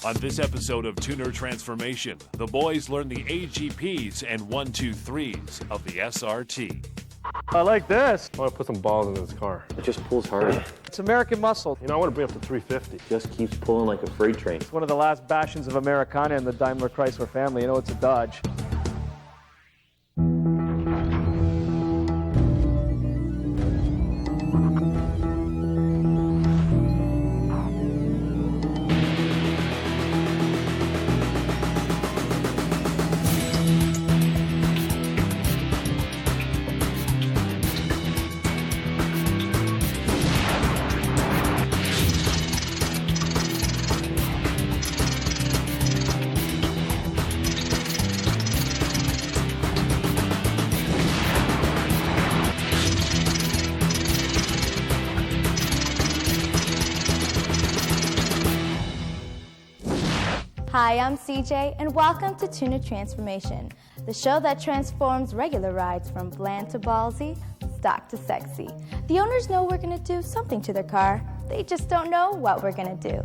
On this episode of Tuner Transformation, the boys learn the AGPs and 1-2-3s of the SRT. I like this. I want to put some balls in this car. It just pulls hard. It's American muscle. You know, I want to bring up to 350. Just keeps pulling like a freight train. It's one of the last bastions of Americana in the Daimler Chrysler family. You know, it's a Dodge. Hi, I'm CJ, and welcome to Tuner Transformation, the show that transforms regular rides from bland to ballsy, stock to sexy. The owners know we're going to do something to their car. They just don't know what we're going to do.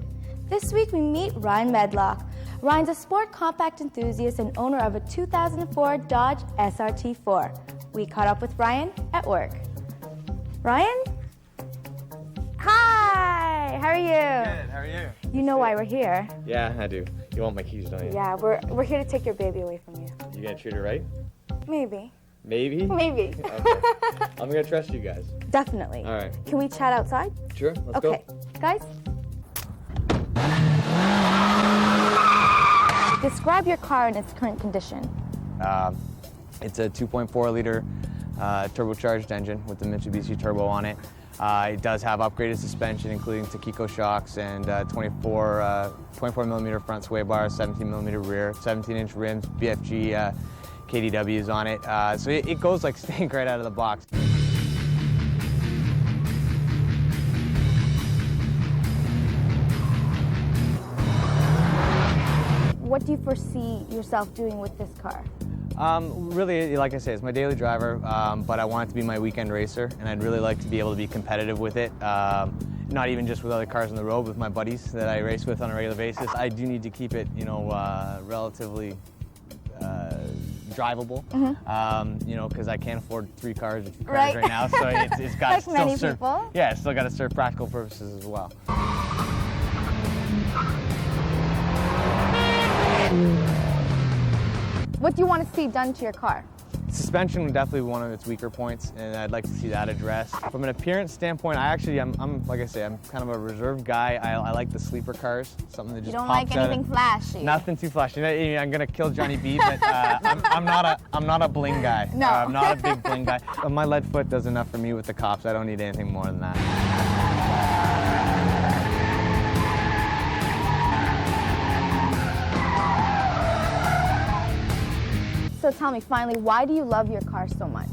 This week, we meet Ryan Medlock. Ryan's a sport compact enthusiast and owner of a 2004 Dodge SRT-4. We caught up with Ryan at work. Ryan? Hi! How are you? Good, how are you? You know why we're here. Yeah, I do. You want my keys, don't you? Yeah, we're here to take your baby away from you. You gonna treat her right? Maybe. Maybe? Maybe. Okay. I'm gonna trust you guys. Definitely. All right. Can we chat outside? Sure, let's go. Okay. Guys? Describe your car in its current condition. It's a 2.4 liter turbocharged engine with the Mitsubishi Turbo on it. It does have upgraded suspension, including Takiko shocks and 24 millimeter front sway bars, 17 millimeter rear, 17-inch rims, BFG KDWs on it. So it goes like stink right out of the box. What do you foresee yourself doing with this car? Really, like I say, it's my daily driver, but I want it to be my weekend racer, and I'd really like to be able to be competitive with it. Not even just with other cars on the road, with my buddies that I race with on a regular basis. I do need to keep it, you know, relatively drivable, you know, because I can't afford 3 cars or 2 cars right now, so it's got like to many still serve. people. Yeah, it's still got to serve practical purposes as well. What do you want to see done to your car? Suspension would definitely be one of its weaker points, and I'd like to see that addressed. From an appearance standpoint, I'm like I say, I'm kind of a reserved guy. I like the sleeper cars, something that just You don't pops like out anything flashy? Nothing too flashy. I'm gonna kill Johnny B, but I'm not a bling guy. No. I'm not a big bling guy. My lead foot does enough for me with the cops. I don't need anything more than that. So tell me, finally, why do you love your car so much?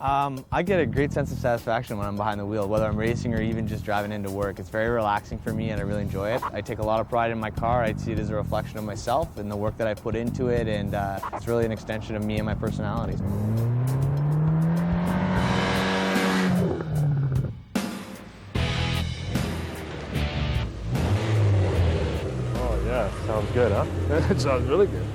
I get a great sense of satisfaction when I'm behind the wheel, whether I'm racing or even just driving into work. It's very relaxing for me and I really enjoy it. I take a lot of pride in my car. I see it as a reflection of myself and the work that I put into it, and it's really an extension of me and my personality. Oh, yeah, sounds good, huh? It sounds really good.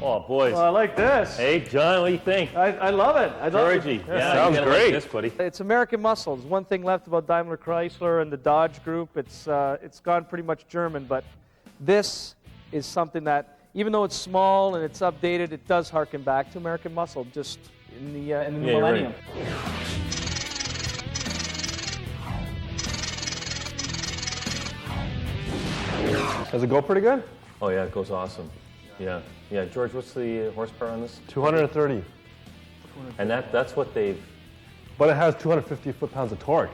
Oh, boys. Well, I like this. Hey, John, what do you think? I love it. I love Georgie. it. Yeah, sounds you gotta great. Like this, buddy. It's American muscle. There's one thing left about Daimler Chrysler and the Dodge group. It's gone pretty much German, but this is something that, even though it's small and it's updated, it does harken back to American muscle, just in the you're millennium. right. Does it go pretty good? Oh, yeah, it goes awesome. Yeah. Yeah, George, what's the horsepower on this? 230. And that's what they've... But it has 250 foot-pounds of torque.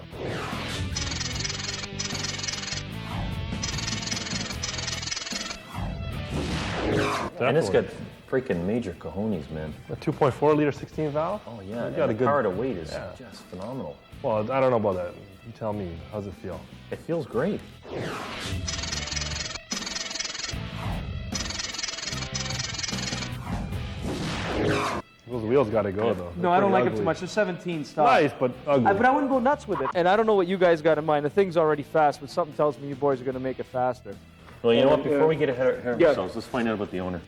And it's got freaking major cojones, man. A 2.4 liter 16 valve? Oh, yeah. You got And a the good power to weight is yeah. just phenomenal. Well, I don't know about that. You tell me. How's it feel? It feels great. Those wheels got to go, though. No, I don't like them too much. They're 17 stock. Nice, but ugly. But I wouldn't go nuts with it. And I don't know what you guys got in mind. The thing's already fast, but something tells me you boys are going to make it faster. Well, you know what? Before we get ahead of ourselves, let's find out about the owner.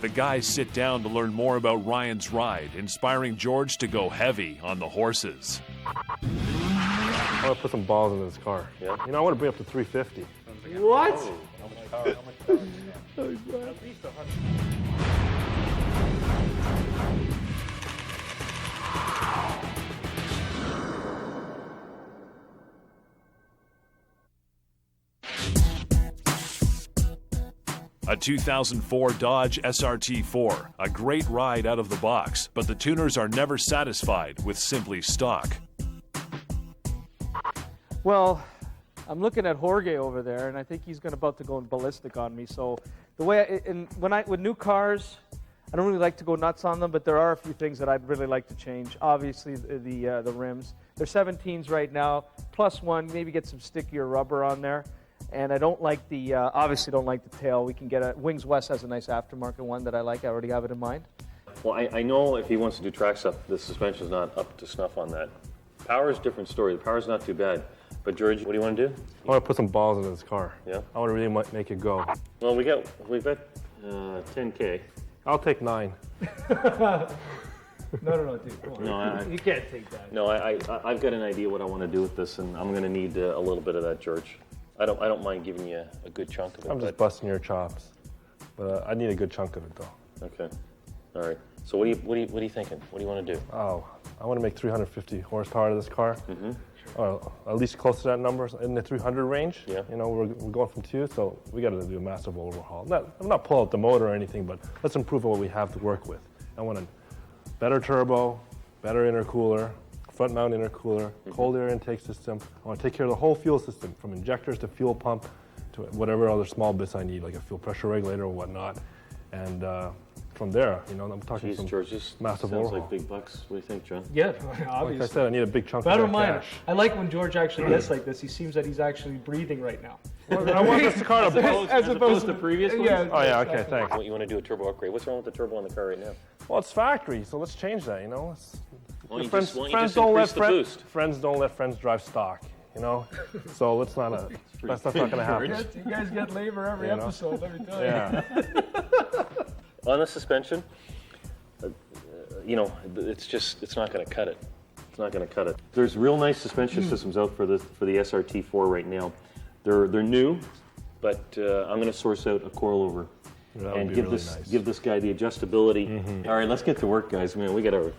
The guys sit down to learn more about Ryan's ride, inspiring George to go heavy on the horses. I want to put some balls in this car. Yeah. You know, I want to bring up to 350. What? How much power? How much power? At least 100. A 2004 Dodge SRT-4, a great ride out of the box, but the tuners are never satisfied with simply stock. Well, I'm looking at Jorge over there, and I think he's about to go ballistic on me. So the way with new cars, I don't really like to go nuts on them, but there are a few things that I'd really like to change. Obviously, the rims. They're 17s right now, plus one, maybe get some stickier rubber on there. And I don't like obviously don't like the tail. We can get Wings West has a nice aftermarket one that I like. I already have it in mind. Well, I know if he wants to do track stuff, the suspension's not up to snuff on that. Power's a different story. The power's not too bad. But George, what do you want to do? I want to put some balls in this car. Yeah? I want to really make it go. Well, we've got 10K. I'll take 9. No, dude. Come on. No, you can't take that. No, I've got an idea what I want to do with this, and I'm going to need a little bit of that, George. I don't mind giving you a good chunk of it. I'm just busting your chops, but I need a good chunk of it though. Okay, all right. So what are you thinking? What do you want to do? Oh, I want to make 350 horsepower to this car. Mm-hmm. Or at least close to that number, in the 300 range. Yeah. You know, we're going from 2, so we got to do a massive overhaul. I'm not pull out the motor or anything, but let's improve what we have to work with. I want a better turbo, better intercooler, front mount intercooler, cold air intake system. I want to take care of the whole fuel system, from injectors to fuel pump to whatever other small bits I need, like a fuel pressure regulator or whatnot. And from there, you know, I'm talking some George, this massive sounds overhaul. like big bucks. What do you think, John? Yeah, Like obviously. I said, I need a big chunk But I of don't that mind. cash. I like when George actually gets like this. He seems that he's actually breathing right now. I want this car to As opposed to previous ones? Yeah. Oh yeah, okay, thanks. What, you want to do a turbo upgrade? What's wrong with the turbo on the car right now? Well, it's factory, so let's change that, you know? Why don't you friends, just, why don't you friends just don't let increase the boost? friends don't let friends drive stock, you know? So let's not that's not going to happen. You guys get labor every You know? episode, let me tell you. Yeah. On the suspension, you know, it's not going to cut it. It's not going to cut it. There's real nice suspension systems out for the SRT-4 right now. They're new, but I'm going to source out a coilover and give this guy the adjustability. All right, let's get to work, guys. Man, we got a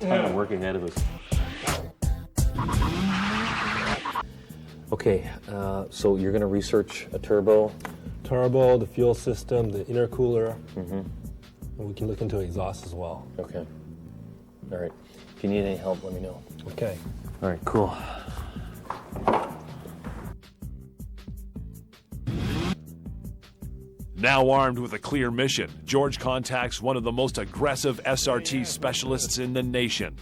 ton of work ahead of us. Okay, so you're going to research a turbo. Turbo, the fuel system, the intercooler. And we can look into exhaust as well. Okay. All right. If you need any help, let me know. Okay. All right, cool. Now armed with a clear mission, George contacts one of the most aggressive SRT specialists in the nation.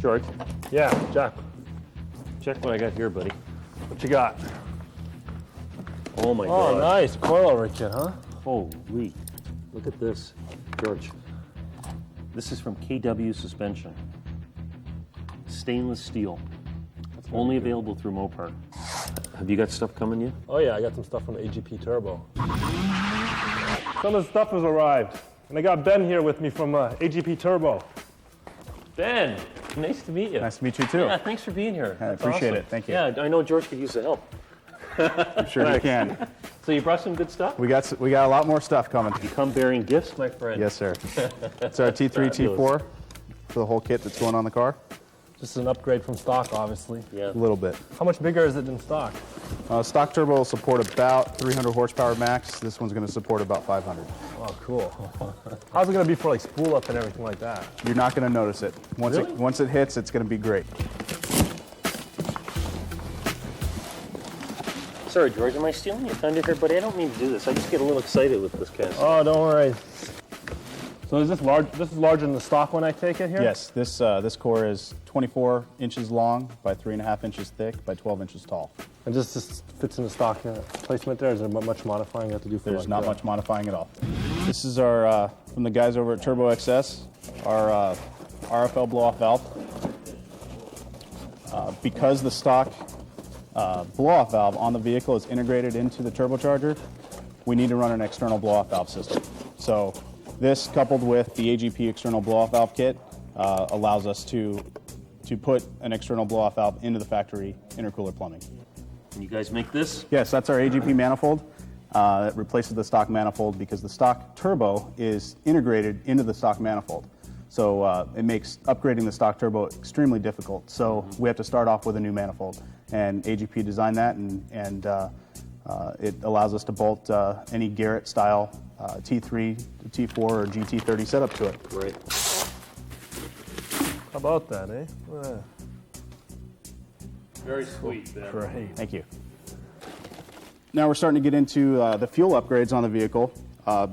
George, Yeah, Jack, check what I got here, buddy. what you got? Oh my Oh, God. nice. Coilover kit, huh? Holy. Look at this. George, this is from KW Suspension. Stainless steel. Only available through Mopar. Have you got stuff coming yet? Oh, yeah, I got some stuff from AGP Turbo. Some of the stuff has arrived. And I got Ben here with me from AGP Turbo. Ben, nice to meet you. Nice to meet you too. Yeah, thanks for being here. I That's appreciate awesome. it. Thank you. Yeah, I know George could use the help. I'm sure you can. So you brought some good stuff? We got a lot more stuff coming. You come bearing gifts, my friend. Yes, sir. It's our T3, T4 for the whole kit that's going on the car. This is an upgrade from stock, obviously. Yeah. A little bit. How much bigger is it than stock? Stock turbo will support about 300 horsepower max. This one's going to support about 500. Oh, cool. How's it going to be for like spool up and everything like that? You're not going to notice it. Once it hits, it's going to be great. Sorry, George, am I stealing your thunder here, buddy? I don't mean to do this. I just get a little excited with this cast. Oh, don't worry. So is this large? This is larger than the stock one, I take it here? Yes, this core is 24 inches long by 3.5 inches thick by 12 inches tall. And this fits in the stock placement there? Is there much modifying you have to do for There's like not that? much modifying at all. This is our, from the guys over at Turbo XS, our RFL blow-off valve. Because the stock blow-off valve on the vehicle is integrated into the turbocharger, we need to run an external blow-off valve system. So this, coupled with the AGP external blow-off valve kit, allows us to put an external blow-off valve into the factory intercooler plumbing. And you guys make this? Yes, that's our AGP manifold. It replaces the stock manifold because the stock turbo is integrated into the stock manifold. So it makes upgrading the stock turbo extremely difficult. So we have to start off with a new manifold. And AGP designed that, and it allows us to bolt any Garrett-style T3, T4, or GT30 setup to it. Great. How about that, eh? Very sweet. Great. Thank you. Now we're starting to get into the fuel upgrades on the vehicle.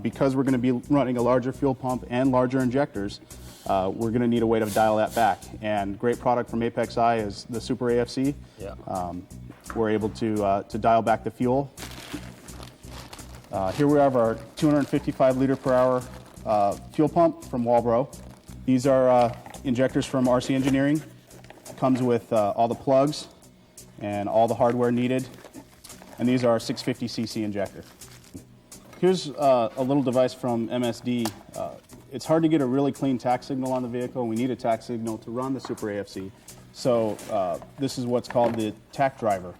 Because we're going to be running a larger fuel pump and larger injectors, we're going to need a way to dial that back. And great product from Apex I is the Super AFC. Yeah. We're able to dial back the fuel. Here we have our 255 liter per hour fuel pump from Walbro. These are injectors from RC Engineering. Comes with all the plugs and all the hardware needed. And these are our 650cc injector. Here's a little device from MSD. It's hard to get a really clean tach signal on the vehicle. We need a tach signal to run the Super AFC. So this is what's called the tach driver.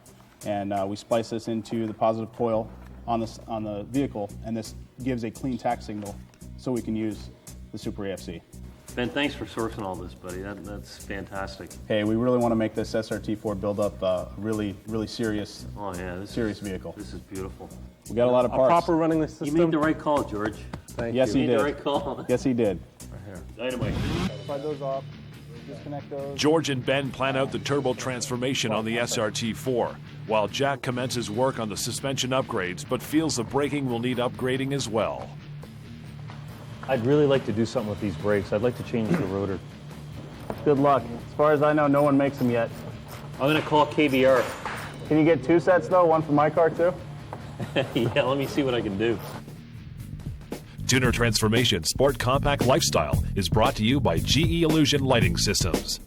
And we splice this into the positive coil on the vehicle, and this gives a clean tach signal so we can use the Super AFC. Ben, thanks for sourcing all this, buddy. That's fantastic. Hey, we really want to make this SRT-4 build up a really serious, serious vehicle. This is beautiful. We got a lot of parts. Proper running the system. You made the right call, George. Yes, he You made did. the right call. Yes, he did. Dynamite. Slide those off. Disconnect those. George and Ben plan out the turbo transformation on the SRT-4, while Jack commences work on the suspension upgrades, but feels the braking will need upgrading as well. I'd really like to do something with these brakes. I'd like to change the rotor. Good luck. As far as I know, no one makes them yet. I'm going to call KBR. Can you get 2 sets, though? One for my car, too? Yeah, let me see what I can do. Tuner Transformation Sport Compact Lifestyle is brought to you by GE Illusion Lighting Systems.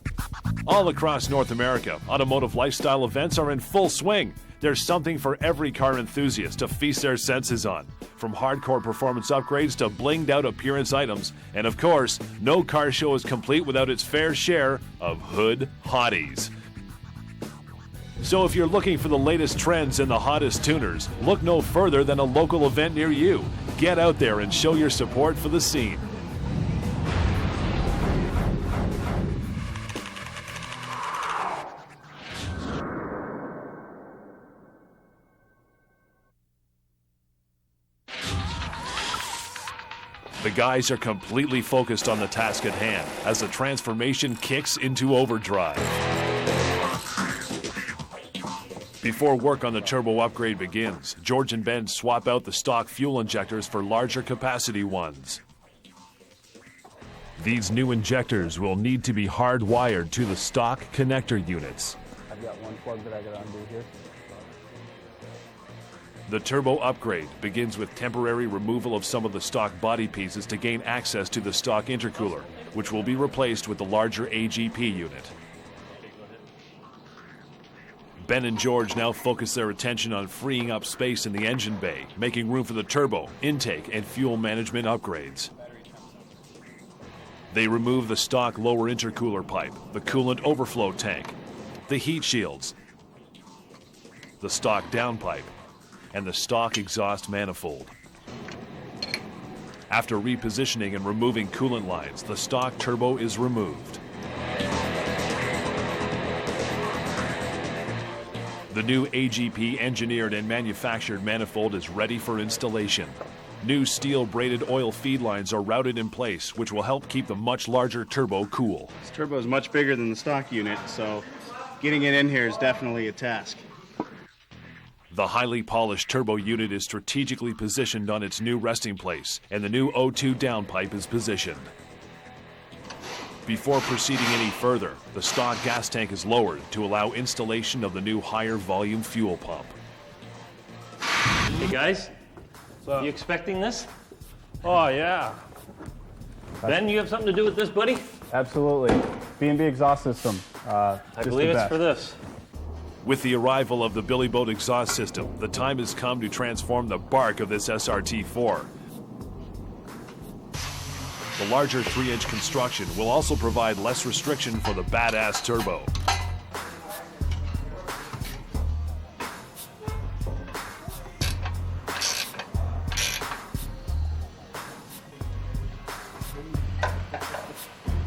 All across North America, automotive lifestyle events are in full swing. There's something for every car enthusiast to feast their senses on. From hardcore performance upgrades to blinged out appearance items. And of course, no car show is complete without its fair share of hood hotties. So if you're looking for the latest trends and the hottest tuners, look no further than a local event near you. Get out there and show your support for the scene. The guys are completely focused on the task at hand as the transformation kicks into overdrive. Before work on the turbo upgrade begins, George and Ben swap out the stock fuel injectors for larger capacity ones. These new injectors will need to be hardwired to the stock connector units. I've got one plug that I got to undo here. The turbo upgrade begins with temporary removal of some of the stock body pieces to gain access to the stock intercooler, which will be replaced with the larger AGP unit. Ben and George now focus their attention on freeing up space in the engine bay, making room for the turbo, intake, and fuel management upgrades. They remove the stock lower intercooler pipe, the coolant overflow tank, the heat shields, the stock downpipe, and the stock exhaust manifold. After repositioning and removing coolant lines, the stock turbo is removed. The new AGP engineered and manufactured manifold is ready for installation. New steel braided oil feed lines are routed in place, which will help keep the much larger turbo cool. This turbo is much bigger than the stock unit, so getting it in here is definitely a task. The highly polished turbo unit is strategically positioned on its new resting place, and the new O2 downpipe is positioned. Before proceeding any further, the stock gas tank is lowered to allow installation of the new higher volume fuel pump. Hey guys, you expecting this? Oh, yeah. Ben, you have something to do with this, buddy? Absolutely. B&B exhaust system. I believe it's for this. With the arrival of the Billy Boat exhaust system, the time has come to transform the bark of this SRT-4. The larger 3-inch construction will also provide less restriction for the badass turbo.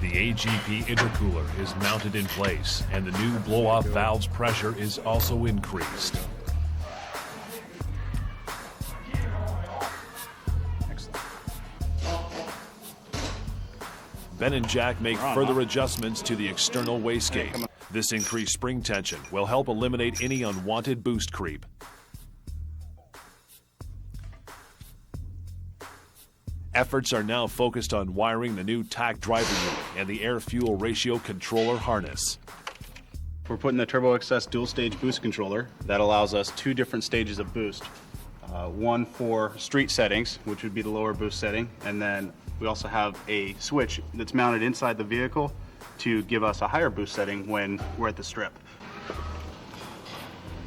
The AGP intercooler is mounted in place, and the new blow-off valve's pressure is also increased. Ben and Jack make further adjustments to the external wastegate. This increased spring tension will help eliminate any unwanted boost creep. Efforts are now focused on wiring the new TAC driver unit and the air-fuel ratio controller harness. We're putting the Turbo XS dual-stage boost controller. That allows us 2 different stages of boost. One for street settings, which would be the lower boost setting, and then we also have a switch that's mounted inside the vehicle to give us a higher boost setting when we're at the strip.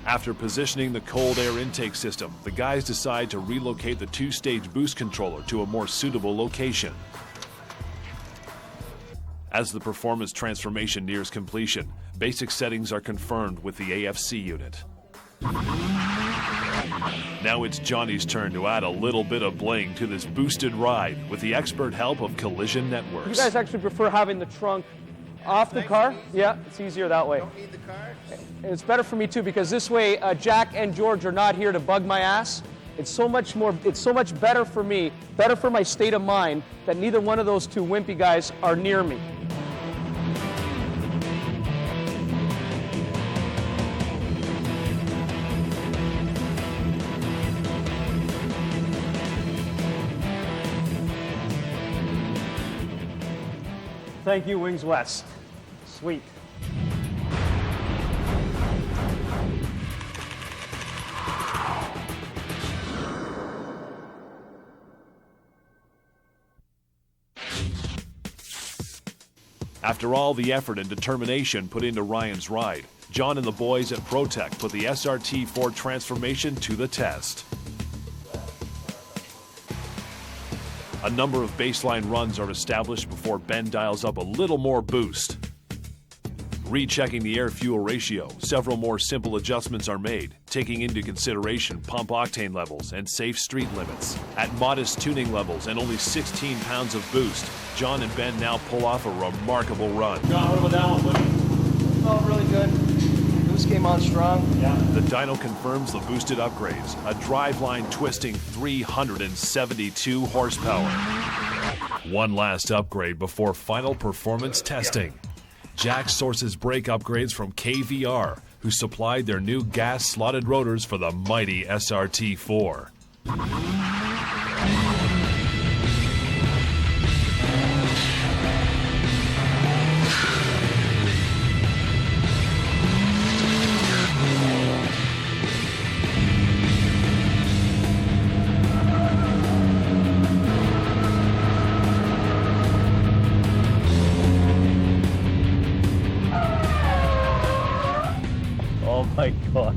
After positioning the cold air intake system, the guys decide to relocate the 2-stage boost controller to a more suitable location. As the performance transformation nears completion, basic settings are confirmed with the AFC unit. Now it's Johnny's turn to add a little bit of bling to this boosted ride with the expert help of Collision Networks. You guys actually prefer having the trunk off the car? Yeah, it's easier that way. Don't need the car? And it's better for me too, because this way Jack and George are not here to bug my ass. It's so much better for me, better for my state of mind, that neither one of those 2 wimpy guys are near me. Thank you, Wings West. Sweet. After all the effort and determination put into Ryan's ride, John and the boys at ProTech put the SRT-4 transformation to the test. A number of baseline runs are established before Ben dials up a little more boost. Rechecking the air-fuel ratio, several more simple adjustments are made, taking into consideration pump octane levels and safe street limits. At modest tuning levels and only 16 pounds of boost, John and Ben now pull off a remarkable run. John, what about that one, buddy? Oh, really good. Boost came on strong. Yeah. The dyno confirms the boosted upgrades, a driveline twisting 372 horsepower. One last upgrade before final performance testing. Jack sources brake upgrades from KVR, who supplied their new gas-slotted rotors for the mighty SRT-4. Oh my God.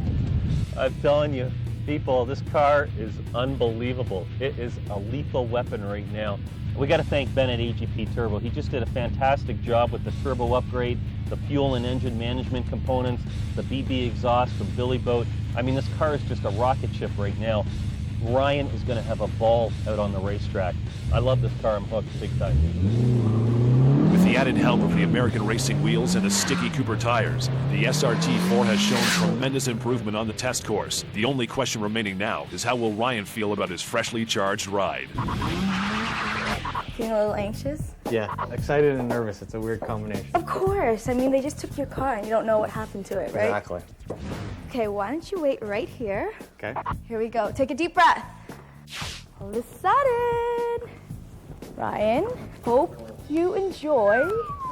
I'm telling you, people, this car is unbelievable. It is a lethal weapon right now. We got to thank Ben at AGP Turbo. He just did a fantastic job with the turbo upgrade, the fuel and engine management components, the BB exhaust from Billy Boat. I mean, this car is just a rocket ship right now. Ryan is going to have a ball out on the racetrack. I love this car. I'm hooked big time. With the added help of the American Racing wheels and the sticky Cooper tires, the SRT-4 has shown tremendous improvement on the test course. The only question remaining now is how will Ryan feel about his freshly charged ride? Feeling a little anxious? Yeah, excited and nervous. It's a weird combination. Of course. I mean, they just took your car and you don't know what happened to it, right? Exactly. Okay, why don't you wait right here? Okay. Here we go. Take a deep breath. All decided. Ryan, hope you enjoy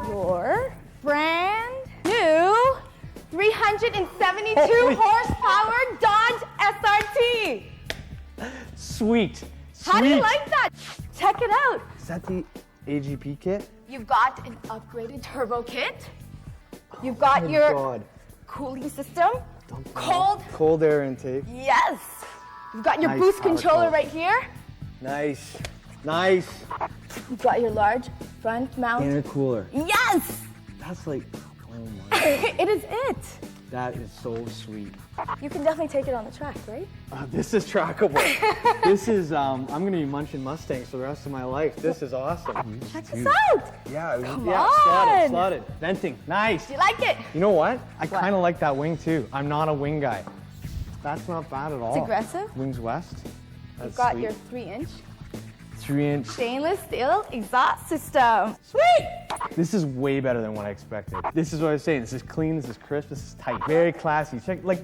your brand new 372 horsepower Dodge SRT. Sweet. How do you like that? Check it out. Is that the AGP kit? You've got an upgraded turbo kit. You've got your God. cooling system. Cold air intake. Yes. You've got your Nice boost power controller cord. right here. Nice. Nice. You've got your large front mount. Intercooler. Yes. That's like, oh my. It is it. That is so sweet. You can definitely take it on the track, right? This is trackable. This is, I'm gonna be munching Mustangs for the rest of my life. This is awesome. Check this out. Yeah, Come yeah, on. slotted. Venting, nice. Do you like it? You know what? I kind of like that wing too. I'm not a wing guy. That's not bad at all. It's aggressive. Wings west. That's You've got sweet. your 3-inch 3-inch. stainless steel exhaust system. Sweet. This is way better than what I expected. This is what I was saying. This is clean, this is crisp, this is tight. Very classy. Check, like,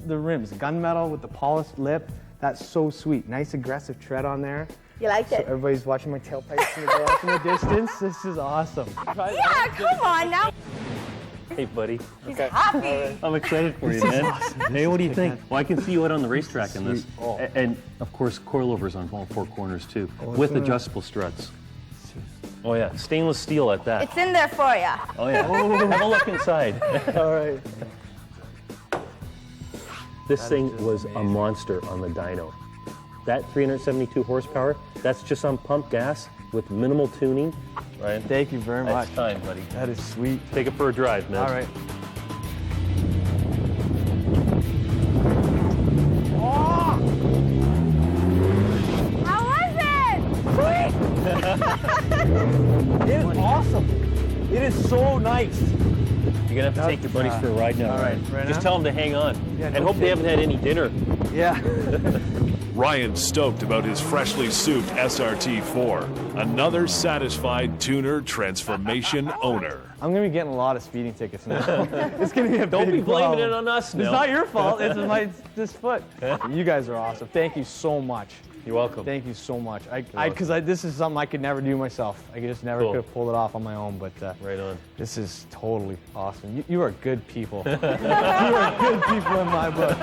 the rims, gunmetal with the polished lip. That's so sweet. Nice aggressive tread on there. You like So it? everybody's watching my tailpipes in the go off in the distance. This is awesome. Yeah, come on now. Hey, buddy. He's happy. I'm excited for you, man. Hey, what do you think? Well, I can see you out on the racetrack in this. Oh. And, of course, coilovers on all 4 corners, too, with adjustable struts. Oh, yeah. Stainless steel at that. It's in there for you. Oh, yeah. Have a look inside. All right. This thing was a monster on the dyno. That 372 horsepower, that's just on pump gas with minimal tuning. Ryan, Thank you very much. that's time, buddy. That is sweet. Take it for a drive, man. All right. How was it? Sweet. It is awesome. It is so nice. You're going to have to take your buddies for a ride now. all right. Ryan. Right Just now? tell them to hang on. Yeah, and no hope they haven't had any dinner. Yeah. Ryan's stoked about his freshly souped SRT-4. Another satisfied tuner transformation owner. I'm gonna be getting a lot of speeding tickets now. It's gonna be a Don't big be blaming problem. it on us now. It's not your fault. It's this foot. You guys are awesome. Thank you so much. You're welcome. Thank you so much. Because this is something I could never do myself. I just never Cool. could have pulled it off on my own. But Right on. this is totally awesome. You are good people. You are good people in my book.